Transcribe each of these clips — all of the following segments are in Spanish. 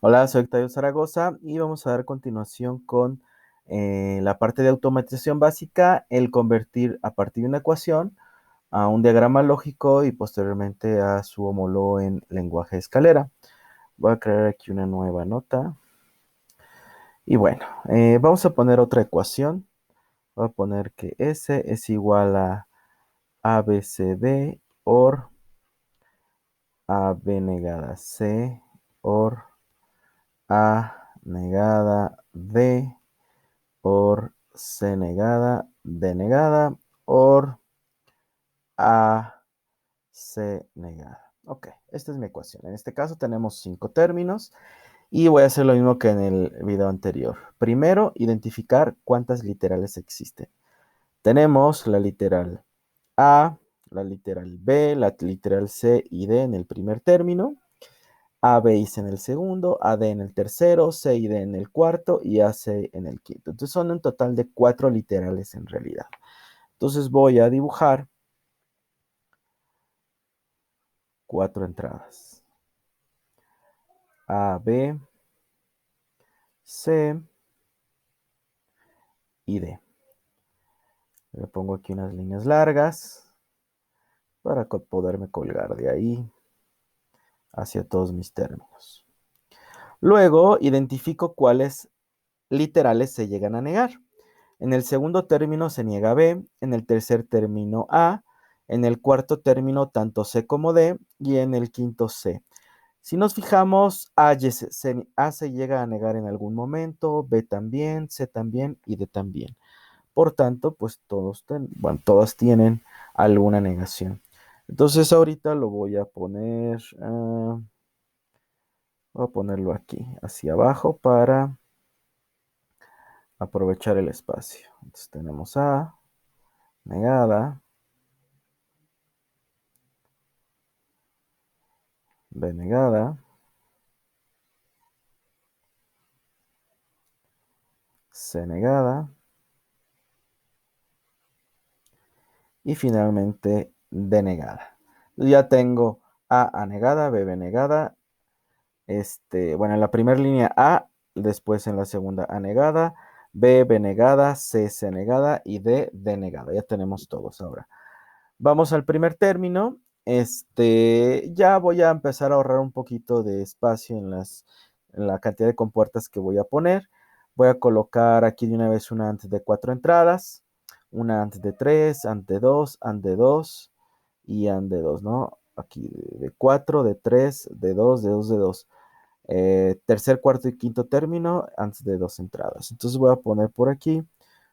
Hola, soy Octavio Zaragoza y vamos a dar continuación con la parte de automatización básica, el convertir a partir de una ecuación a un diagrama lógico y posteriormente a su homólogo en lenguaje de escalera. Voy a crear aquí una nueva nota y bueno, vamos a poner otra ecuación. Voy a poner que S es igual a ABCD or AB negada C or A negada D por C negada, D negada, or A, C negada. Ok, esta es mi ecuación. En este caso tenemos 5 términos y voy a hacer lo mismo que en el video anterior. Primero, identificar cuántas literales existen. Tenemos la literal A, la literal B, la literal C y D en el primer término. A, B y C en el segundo, A, D en el tercero, C y D en el cuarto y A, C en el quinto. Entonces son un total de 4 literales en realidad. Entonces voy a dibujar 4 entradas. A, B, C y D. Le pongo aquí unas líneas largas para poderme colgar de ahí hacia todos mis términos. Luego identifico cuáles literales se llegan a negar. En el segundo término se niega B, en el tercer término A, en el cuarto término tanto C como D y en el quinto C. Si nos fijamos, A se llega a negar en algún momento, B también, C también y D también. Por tanto, pues todas tienen alguna negación. Entonces ahorita lo voy a ponerlo aquí, hacia abajo para aprovechar el espacio. Entonces tenemos A, negada, B negada, C negada y finalmente D negada. Ya tengo A negada, B negada, bueno, en la primera línea A, después en la segunda A negada, B negada, C negada y D negada. Ya tenemos todos ahora. Vamos al primer término. Ya voy a empezar a ahorrar un poquito de espacio en la cantidad de compuertas que voy a poner. Voy a colocar aquí de una vez una AND de 4 entradas, una AND de 3, AND de 2, AND de 2 y AND de 2, ¿no? Aquí de 4, de 3, de 2, de 2, de 2. Tercer, cuarto y quinto término, ANDs de 2 entradas. Entonces voy a poner por aquí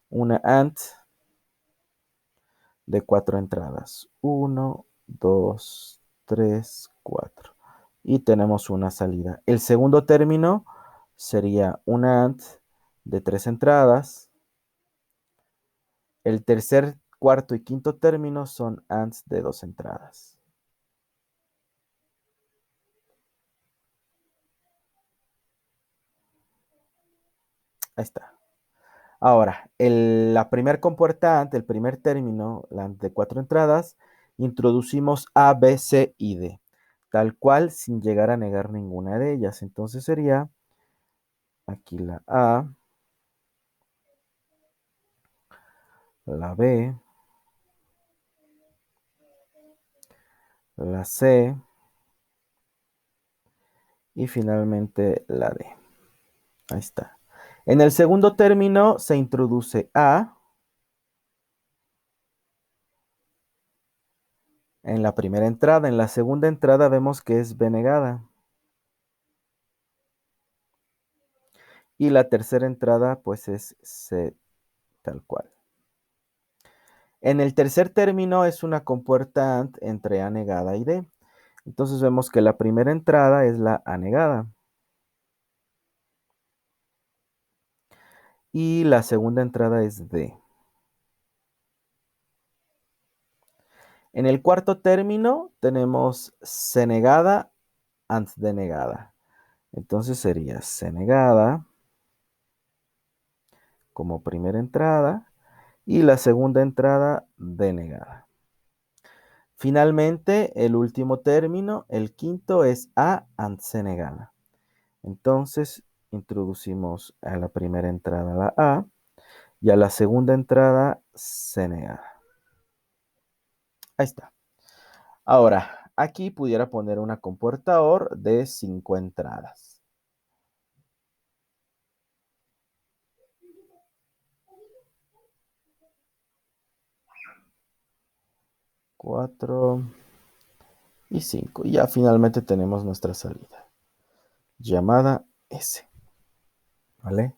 una AND de 4 entradas. 1, 2, 3, 4. Y tenemos una salida. El segundo término sería una AND de 3 entradas. El tercer, cuarto y quinto término son ANDs de 2 entradas. Ahí está. Ahora, la primer compuerta AND, el primer término, la AND de 4 entradas, introducimos A, B, C y D, tal cual sin llegar a negar ninguna de ellas. Entonces sería aquí la A, la B, la C y finalmente la D. Ahí está. En el segundo término se introduce A en la primera entrada. En la segunda entrada vemos que es B negada. Y la tercera entrada pues es C tal cual. En el tercer término es una compuerta AND entre A negada y D. Entonces vemos que la primera entrada es la A negada. Y la segunda entrada es D. En el cuarto término tenemos C negada, AND D negada. Entonces sería C negada como primera entrada y la segunda entrada D negada. Finalmente, el último término, el quinto, es A AND C negada. Entonces, introducimos a la primera entrada la A y a la segunda entrada C negada. Ahí está. Ahora, aquí pudiera poner una compuerta OR de 5 entradas. 4 y 5. Y ya finalmente tenemos nuestra salida, llamada S. ¿Vale?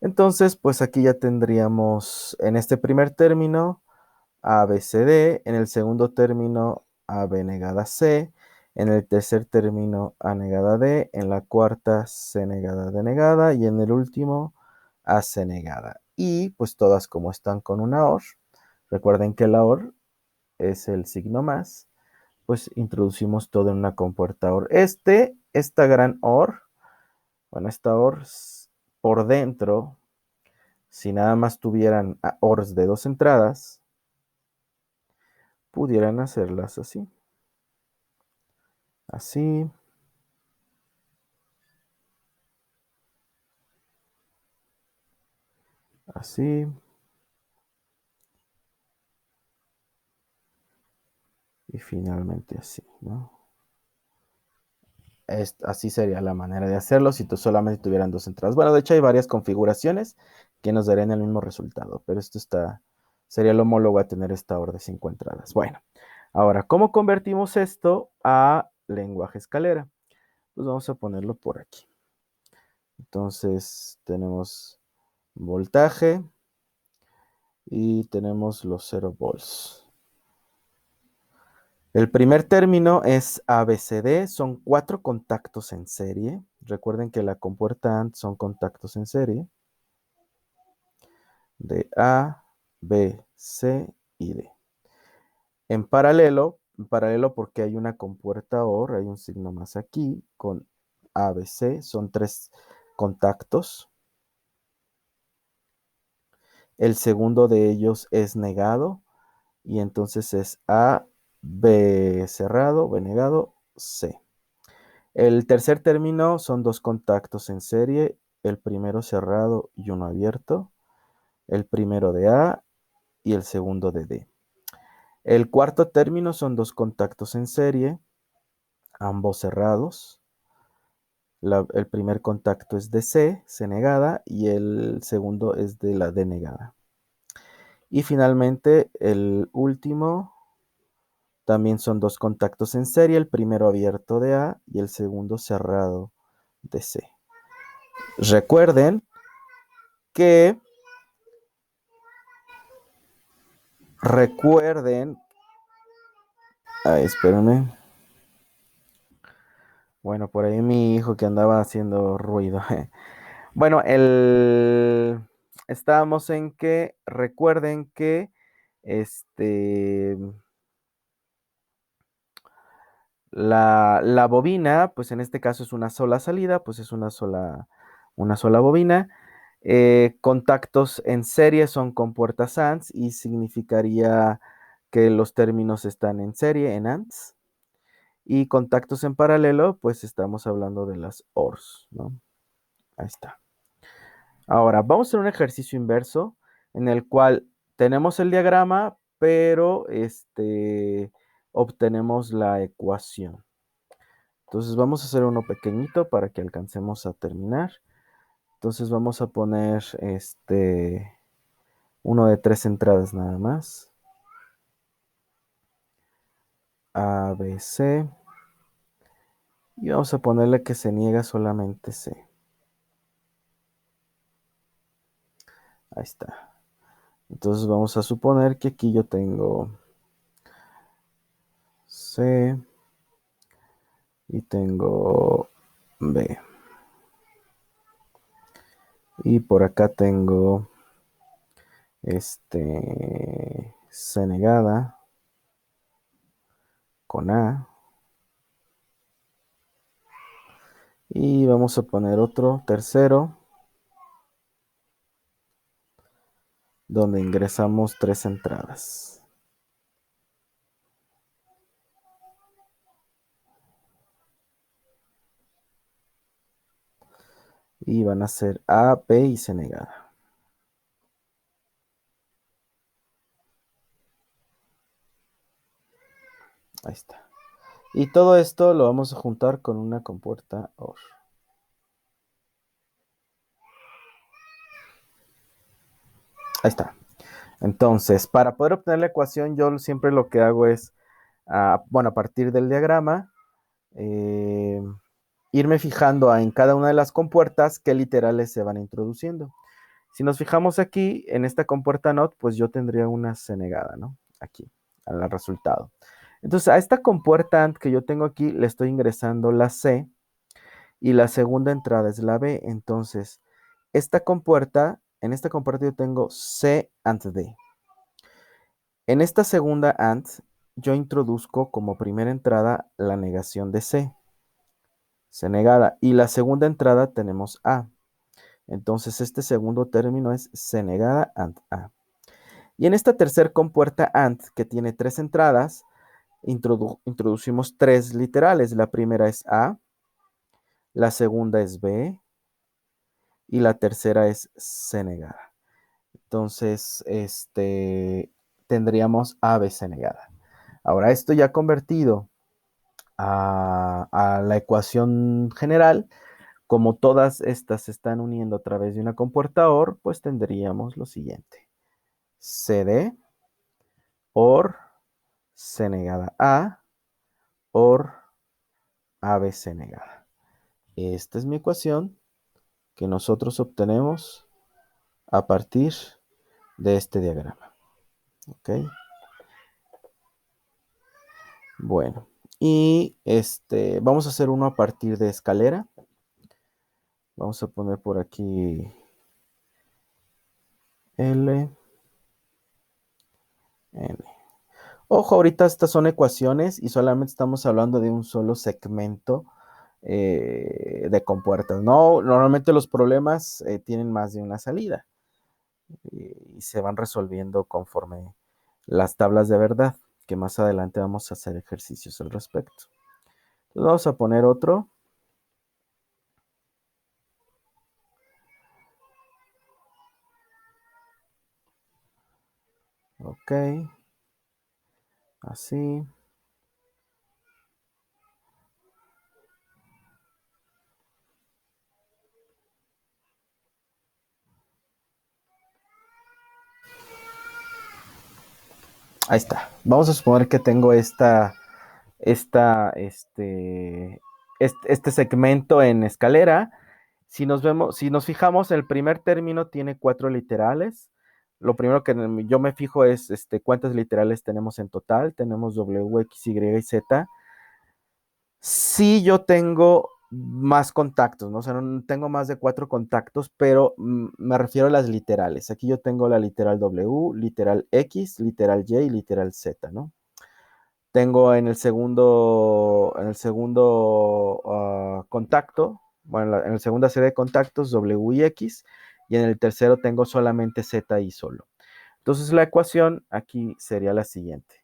Entonces, pues aquí ya tendríamos en este primer término A, B, C, D, en el segundo término A, B negada C, en el tercer término A negada D, en la cuarta C negada D negada y en el último A, C negada. Y pues todas como están con una OR, recuerden que la OR es el signo más, pues introducimos todo en una compuerta OR. Esta gran OR, bueno, esta OR por dentro, si nada más tuvieran ORs de 2 entradas, pudieran hacerlas así. Así. Así. Y finalmente así, ¿no? Así sería la manera de hacerlo si solamente tuvieran 2 entradas. Bueno, de hecho hay varias configuraciones que nos darían el mismo resultado, pero sería el homólogo a tener esta OR de 5 entradas. Bueno, ahora, ¿cómo convertimos esto a lenguaje escalera? Pues vamos a ponerlo por aquí. Entonces tenemos voltaje y tenemos los 0 volts. El primer término es ABCD, son 4 contactos en serie. Recuerden que la compuerta AND son contactos en serie de A, B, C y D. En paralelo porque hay una compuerta OR, hay un signo más aquí con ABC, son 3 contactos. El segundo de ellos es negado y entonces es A, B cerrado, B negado, C. El tercer término son 2 contactos en serie, el primero cerrado y uno abierto, el primero de A y el segundo de D. El cuarto término son 2 contactos en serie, ambos cerrados. El primer contacto es de C, C negada, y el segundo es de la D negada. Y finalmente el último también son 2 contactos en serie, el primero abierto de A y el segundo cerrado de C. Recuerden que Recuerden, espérenme. Bueno, por ahí mi hijo que andaba haciendo ruido. Bueno, estábamos en que recuerden que este la bobina, pues en este caso es una sola salida, pues es una sola bobina. Contactos en serie son compuertas ANDs y significaría que los términos están en serie, en ANDs. Y contactos en paralelo, pues estamos hablando de las ORs, ¿no? Ahí está. Ahora, vamos a hacer un ejercicio inverso en el cual tenemos el diagrama, pero obtenemos la ecuación. Entonces vamos a hacer uno pequeñito para que alcancemos a terminar. Entonces vamos a poner uno de 3 entradas nada más. A, B, C. Y vamos a ponerle que se niega solamente C. Ahí está. Entonces vamos a suponer que aquí yo tengo C y tengo B. Y por acá tengo C negada con A. Y vamos a poner otro tercero donde ingresamos 3 entradas. Y van a ser A, B y C negada. Ahí está. Y todo esto lo vamos a juntar con una compuerta OR. Ahí está. Entonces, para poder obtener la ecuación, yo siempre lo que hago es, bueno, a partir del diagrama, eh, irme fijando en cada una de las compuertas qué literales se van introduciendo. Si nos fijamos aquí, en esta compuerta NOT, pues yo tendría una C negada, ¿no? Aquí, al resultado. Entonces, a esta compuerta AND que yo tengo aquí, le estoy ingresando la C y la segunda entrada es la B. Entonces, en esta compuerta yo tengo C AND D. En esta segunda AND, yo introduzco como primera entrada la negación de C negada, y la segunda entrada tenemos A. Entonces, este segundo término es C negada AND A. Y en esta tercera compuerta AND, que tiene tres entradas, introducimos tres literales. La primera es A, la segunda es B y la tercera es C negada. Entonces, tendríamos ABC negada. Ahora, esto ya convertido a la ecuación general, como todas estas se están uniendo a través de una compuerta OR, pues tendríamos lo siguiente. CD, OR, C negada A, OR, ABC negada. Esta es mi ecuación que nosotros obtenemos a partir de este diagrama. ¿Ok? Bueno, y vamos a hacer uno a partir de escalera. Vamos a poner por aquí L, N. Ojo, ahorita estas son ecuaciones y solamente estamos hablando de un solo segmento de compuertas. No, normalmente los problemas tienen más de una salida y se van resolviendo conforme las tablas de verdad, que más adelante vamos a hacer ejercicios al respecto. Entonces vamos a poner otro. Ok, así. Ahí está. Vamos a suponer que tengo esta, este segmento en escalera. Si nos fijamos, el primer término tiene 4 literales. Lo primero que yo me fijo es cuántas literales tenemos en total. Tenemos W, X, Y y Z. Sí, yo tengo más contactos, ¿no? O sea, no tengo más de 4 contactos, pero me refiero a las literales. Aquí yo tengo la literal W, literal X, literal Y y literal Z, ¿no? Tengo en el segundo contacto, bueno, en la segunda serie de contactos W y X, y en el tercero tengo solamente Z y solo. Entonces la ecuación aquí sería la siguiente.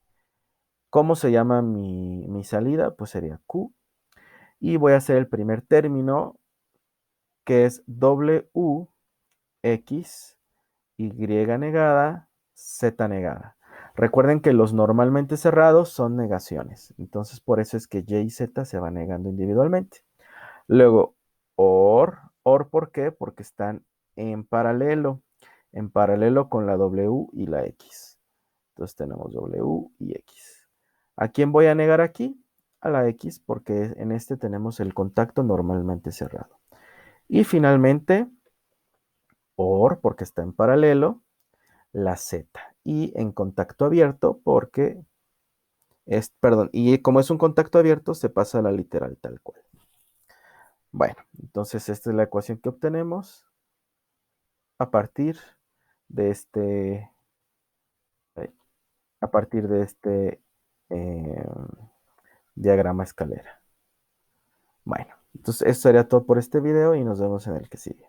¿Cómo se llama mi salida? Pues sería Q. Y voy a hacer el primer término, que es W, X, Y negada, Z negada. Recuerden que los normalmente cerrados son negaciones. Entonces, por eso es que Y y Z se van negando individualmente. Luego, OR, ¿por qué? Porque están en paralelo con la W y la X. Entonces tenemos W y X. ¿A quién voy a negar aquí? A la X, porque en este tenemos el contacto normalmente cerrado. Y finalmente, OR, porque está en paralelo, la Z. Y en contacto abierto, porque perdón, y como es un contacto abierto, se pasa a la literal tal cual. Bueno, entonces esta es la ecuación que obtenemos a partir de a partir de eh, diagrama escalera. Bueno, entonces eso sería todo por este video y nos vemos en el que sigue.